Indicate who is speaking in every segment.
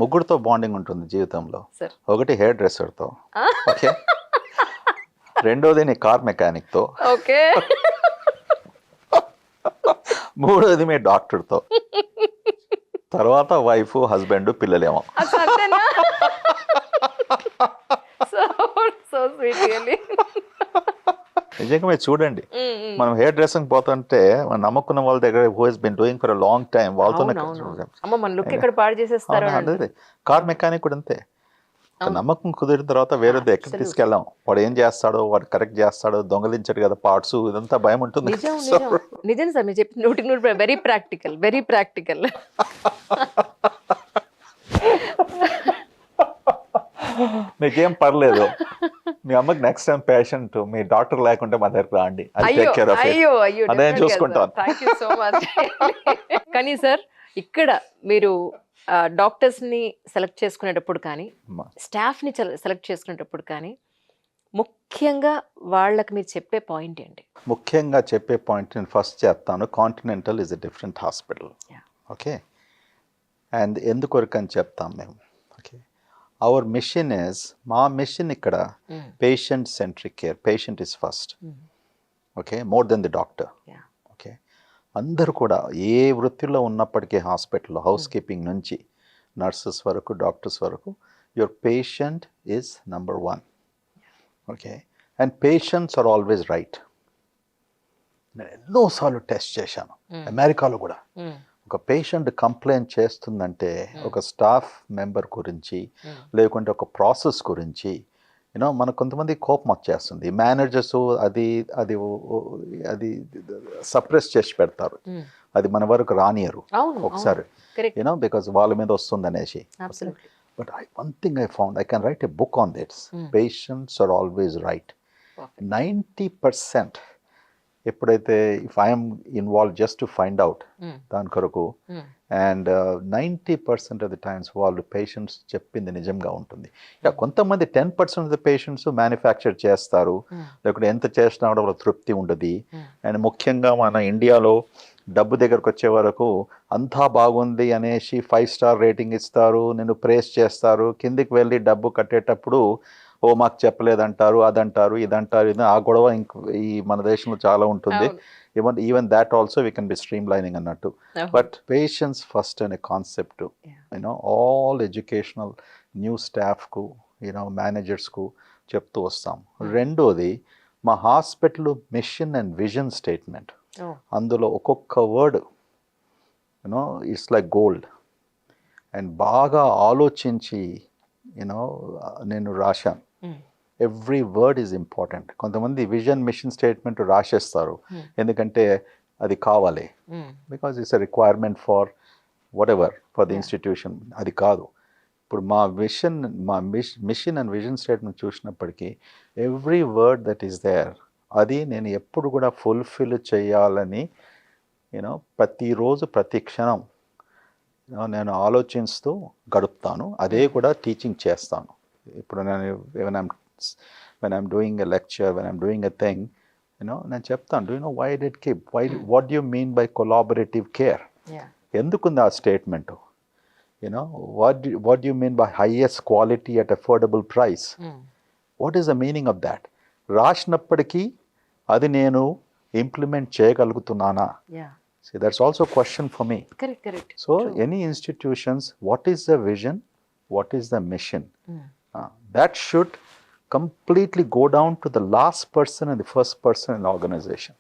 Speaker 1: ముగ్గురితో bonding ఉంటుంది జీవితంలో.
Speaker 2: Sir
Speaker 1: ఒకటి హెయిర్ డ్రెస్సర్తో, ఓకే. రెండోది నీ కార్ మెకానిక్తో,
Speaker 2: ఓకే.
Speaker 1: మూడోది మీ డాక్టర్తో, తర్వాత వైఫ్ హస్బెండ్ పిల్లలేమో.
Speaker 2: అంతేనా? So sweet really.
Speaker 1: నిజంగా మీరు చూడండి, మనం హెయిర్ డ్రెస్సింగ్ పోతుంటే మనం నమ్ముకున్న వాళ్ళ దగ్గర who he's been doing for a long time వాళ్ళతోనే.
Speaker 2: అమ్మ మన లుక్ ఎక్కడ పాడు చేసేస్తారు.
Speaker 1: కార్ మెకానిక్ కూడా అంతే. నమ్మకం కుదిరిన తర్వాత వేరే ఎక్కడ తీసుకెళ్ళాం, వాడు ఏం చేస్తాడో, వాడు కరెక్ట్ చేస్తాడో, దొంగలించాడు కదా పార్ట్స్, ఇదంతా భయం ఉంటుంది.
Speaker 2: నిజం సార్, మీరు చెప్పిన 100% వెరీ ప్రాక్టికల్, వెరీ ప్రాక్టికల్.
Speaker 1: మీకేం పర్లేదు, మీ అమ్మకి నెక్స్ట్ టైం పేషెంట్ మీ డాక్టర్ లేకుంటే మా దగ్గర రాండి, అదే చూసుకుంటాను.
Speaker 2: Thank you so much. కానీ సార్ ఇక్కడ మీరు డాక్టర్స్ ని సెలెక్ట్ చేసుకునేటప్పుడు కానీ స్టాఫ్ ని సెలెక్ట్ చేసుకునేటప్పుడు కానీ ముఖ్యంగా వాళ్ళకి మీరు చెప్పే పాయింట్ ఏంటి?
Speaker 1: ముఖ్యంగా చెప్పే పాయింట్ నేను ఫస్ట్ చెప్తాను, Continental is a different hospital, okay. And ఎందుకొరకు అని చెప్తాం మేము, ఓకే. అవర్ మిషన్ ఇస్, మా మిషన్ ఇక్కడ patient centric care, patient is first, okay, more than the doctor, okay. అందరూ కూడా ఏ వృత్తిలో ఉన్నప్పటికీ హాస్పిటల్లో హౌస్ కీపింగ్ నుంచి నర్సెస్ వరకు డాక్టర్స్ వరకు your patient is number 1, okay. And patients are always right. నేను ఎన్నోసార్లు టెస్ట్ చేశాను అమెరికాలో కూడా. ఒక పేషెంట్ కంప్లైంట్ చేస్తుందంటే ఒక స్టాఫ్ మెంబర్ గురించి లేకుంటే ఒక ప్రాసెస్ గురించి మనకు కొంతమంది కోపం వచ్చేస్తుంది. మేనేజర్స్ అది అది అది సప్రెస్ చేసి పెడతారు, అది మన వరకు రానియరు ఒకసారి, బికాజ్ వాళ్ళ మీద వస్తుంది అనేసి. But one thing I found, I can write a book on this. Patients are always right. 90% ఎప్పుడైతే if I'm involve just to find out దాని కొరకు, అండ్ 90% ఆఫ్ ది టైమ్స్ వాళ్ళు పేషెంట్స్ చెప్పింది నిజంగా ఉంటుంది. కొంతమంది 10% ఆఫ్ ది పేషెంట్స్ మ్యానుఫ్యాక్చర్ చేస్తారు, లేకుంటే ఎంత చేసినా కూడా వాళ్ళ తృప్తి ఉండదు. అండ్ ముఖ్యంగా మన ఇండియాలో డబ్బు దగ్గరకు వచ్చే వరకు అంతా బాగుంది అనేసి 5 స్టార్ రేటింగ్ ఇస్తారు, నేను ప్రేస్ చేస్తారు. కిందికి వెళ్ళి డబ్బు కట్టేటప్పుడు ఓ మాకు చెప్పలేదంటారు, అదంటారు, ఇదంటారు. ఆ గొడవ ఈ మన దేశంలో చాలా ఉంటుంది. Even that also we can be streamlining అన్నట్టు. బట్ పేషెన్స్ ఫస్ట్ అనే కాన్సెప్ట్ ఆల్ ఎడ్యుకేషనల్ న్యూ స్టాఫ్కు మేనేజర్స్కు చెప్తూ వస్తాం. రెండోది మా hospital mission and vision statement. అందులో ఒక్కొక్క word it's like gold. And బాగా ఆలోచించి నేను రాశాను. Every word is important. కొంతమంది విజన్ మిషన్ స్టేట్మెంట్ రాసేస్తారు ఎందుకంటే అది కావాలి, because it's a requirement for whatever for the institution. అది కాదు. ఇప్పుడు మా మిషన్ అండ్ విజన్ స్టేట్మెంట్ చూసినప్పటికీ every word that is there, అది నేను ఎప్పుడు కూడా ఫుల్ఫిల్ చేయాలని ప్రతిరోజు ప్రతి క్షణం నేను ఆలోచిస్తూ గడుపుతాను. అదే కూడా టీచింగ్ చేస్తాను. ఇప్పుడు నేను when I'm doing a lecture, when I'm doing a thing, నేను చెప్తాను, do you know why I did keep, what do you mean by collaborative care? ఎందుకుంది ఆ statement? what do you mean by highest quality at affordable price? What is the meaning of that? రాసినప్పటికీ అది నేను implement చేయగలుగుతున్నానా? See, that's also a question for me.
Speaker 2: Correct.
Speaker 1: So, any institutions, what is the vision? What is the mission? That should completely go down to the last person and the first person in the organization.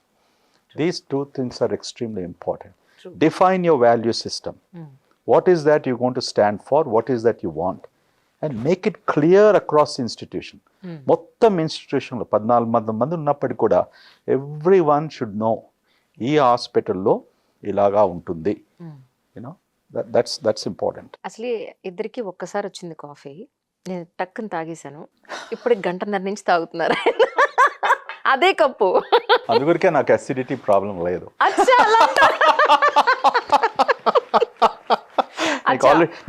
Speaker 1: These two things are extremely important. Define your value system. What is that you're going to stand for? What is that you want? And make it clear across the institution. మొత్తం ఇన్స్టిట్యూషన్లో 14 మంది ఉన్నప్పటికీ కూడా every one should know ఈ హాస్పిటల్లో ఇలాగా ఉంటుంది. That's important.
Speaker 2: అసలు ఇద్దరికి ఒక్కసారి వచ్చింది కాఫీ, నేను టక్కుని తాగేశాను. ఇప్పుడు 1.5 గంట నుంచి తాగుతున్నారు అదే కప్పు.
Speaker 1: అందుకొరకే నాకు అసిడిటీ ప్రాబ్లం లేదు.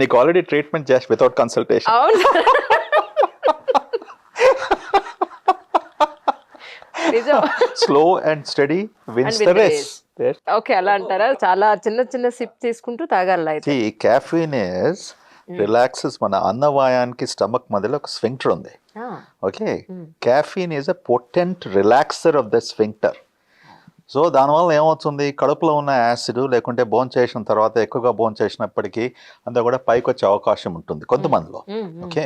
Speaker 1: నీకు ఆల్రెడీ ట్రీట్మెంట్ చేసి without consultation. Slow and steady wins the race.
Speaker 2: Okay, అలా అంటారా? చాలా చిన్న చిన్న సిప్ తీసుకుంటూ తాగాలి.
Speaker 1: caffeine is రిలాక్సెస్ మన అన్నవాయానికి స్టమక్ మధ్యలో ఒక స్ఫింక్టర్ ఉంది. Okay, caffeine is a potent relaxer of the sphincter. So దానివల్ల ఏమవుతుంది, కడుపులో ఉన్న యాసిడ్ లేకుంటే బోన్ చేసిన తర్వాత ఎక్కువగా బోన్ చేసినప్పటికీ అంతా కూడా పైకి వచ్చే అవకాశం ఉంటుంది కొంతమందిలో. ఓకే,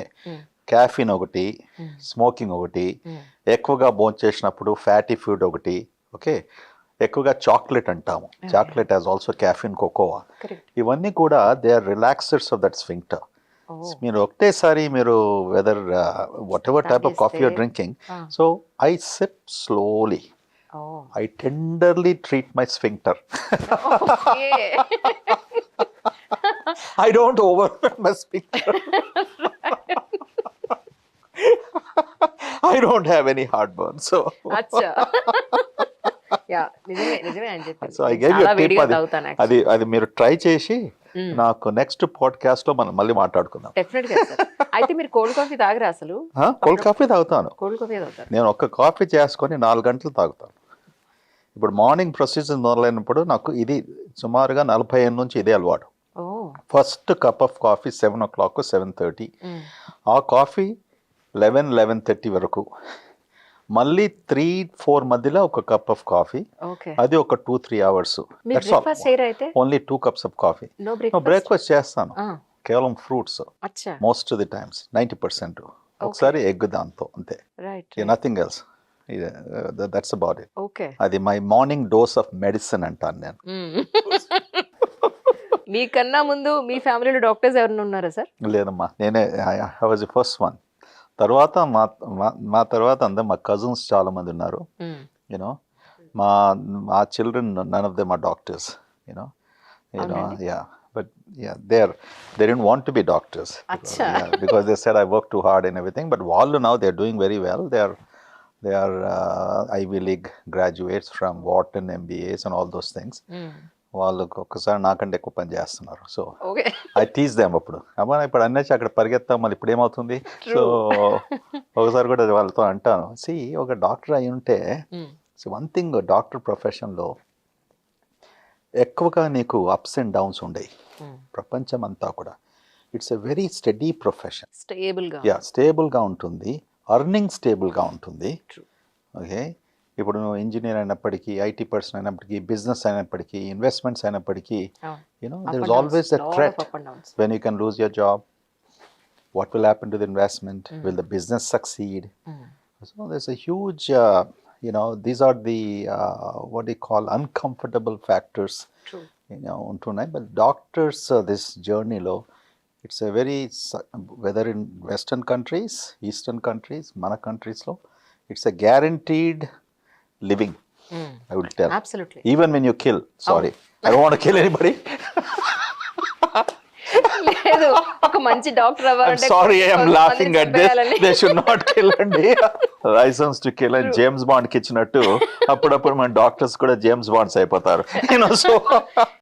Speaker 1: క్యాఫీన్ ఒకటి, స్మోకింగ్ ఒకటి, ఎక్కువగా బోన్ చేసినప్పుడు ఫ్యాటీ ఫుడ్ ఒకటి. ఓకే, ఎక్కువగా చాక్లెట్ అంటాము, chocolate has also caffeine, cocoa, ఇవన్నీ కూడా they are relaxers of that sphincter. మీరు ఒకటేసారి మీరు whether whatever type of coffee you're drinking, so I sip slowly, I tenderly treat my sphincter. I don't overwhelm my sphincter. I don't have any heartburn. So,
Speaker 2: అచ్చా yeah నిజమే అని చెప్పి
Speaker 1: so I gave you a tip. అది మీరు try చేసి నాకు next podcast లో మనం మళ్ళీ మాట్లాడుకుందాం.
Speaker 2: డెఫినెట్ గా సార్. అయితే మీరు కోల్డ్ కాఫీ తాగరా అసలు?
Speaker 1: కోల్డ్ కాఫీ తాగుతాను.
Speaker 2: కోల్డ్ కాఫీ తాగుతారు?
Speaker 1: నేను ఒక కాఫీ చేసుకొని 4 గంటలు తాగుతాను. ఇప్పుడు మార్నింగ్ ప్రొసీజర్ మొదలైనప్పుడు నాకు ఇది సుమారుగా 40 నుంచి ఇదే అలవాటు. First cup of coffee 7 o'clock 7:30, ఆ కాఫీ 11:30 వరకు, మళ్ళీ 3-4 మధ్యలో ఒక కప్ ఆఫ్ కాఫీ, అది ఒక 2-3 hours. Only 2 cups of coffee. Breakfast చేస్తాను కేవలం fruits most of the times, 90%. ఒకసారి ఎగ్ దాంతో, అంతే, nothing else. That's about it. అది my morning dose of medicine అంటాను నేను.
Speaker 2: మీకన్నా ముందు మీ ఫ్యామిలీలో డాక్టర్స్ ఎవరైనా ఉన్నారా సార్?
Speaker 1: లేదమ్మా, నేనే I was the first one. తర్వాత మా తర్వాత అందరూ మా కజిన్స్ చాలా మంది ఉన్నారు. యూనో మా children none of them are doctors. You know yeah, but yeah, they didn't want to be doctors because they said I work too hard and everything. But all now they're doing very well. They are Ivy League graduates from Wharton MBAs and all those things. వాళ్ళు ఒక్కసారి నాకంటే ఎక్కువ పని చేస్తున్నారు. So I tease them. అప్పుడు అమ్మా ఇప్పుడు అన్నీ అక్కడ పరిగెత్తాం, మళ్ళీ ఇప్పుడు ఏమవుతుంది. సో ఒకసారి కూడా వాళ్ళతో అంటాను, సి ఒక డాక్టర్ అయి ఉంటే, సో వన్ థింగ్ డాక్టర్ ప్రొఫెషన్లో ఎక్కువగా నీకు అప్స్ అండ్ డౌన్స్ ఉండేవి. ప్రపంచం అంతా కూడా it's a very study profession. స్టేబుల్గా ఉంటుంది, అర్నింగ్ స్టేబుల్గా ఉంటుంది. ఓకే, ఇప్పుడు నువ్వు ఇంజనీర్ అయినప్పటికీ, ఐటీ పర్సన్ అయినప్పటికీ, బిజినెస్ అయినప్పటికీ, ఇన్వెస్ట్మెంట్స్ అయినప్పటికీ, you know there is always the threat when you can lose your job. What will happen to the investment? Will the business succeed? So there is a huge these are the what do you call uncomfortable factors untunnai. But doctors this journey lo, it's a very, whether in western countries, eastern countries, mana countries lo, it's a guaranteed living. I will tell,
Speaker 2: absolutely,
Speaker 1: even when you kill. Sorry, I don't want to kill anybody.
Speaker 2: లేదు, ఒక మంచి doctor అవ్వాలంటే,
Speaker 1: sorry I am laughing at this, they should not kill అండి. Licence to kill అని James bond కి ఇచ్చినట్టు అప్పుడప్పుడు మన డాక్టర్స్ కూడా జేమ్స్ బాండ్స్ అయిపోతారు. సో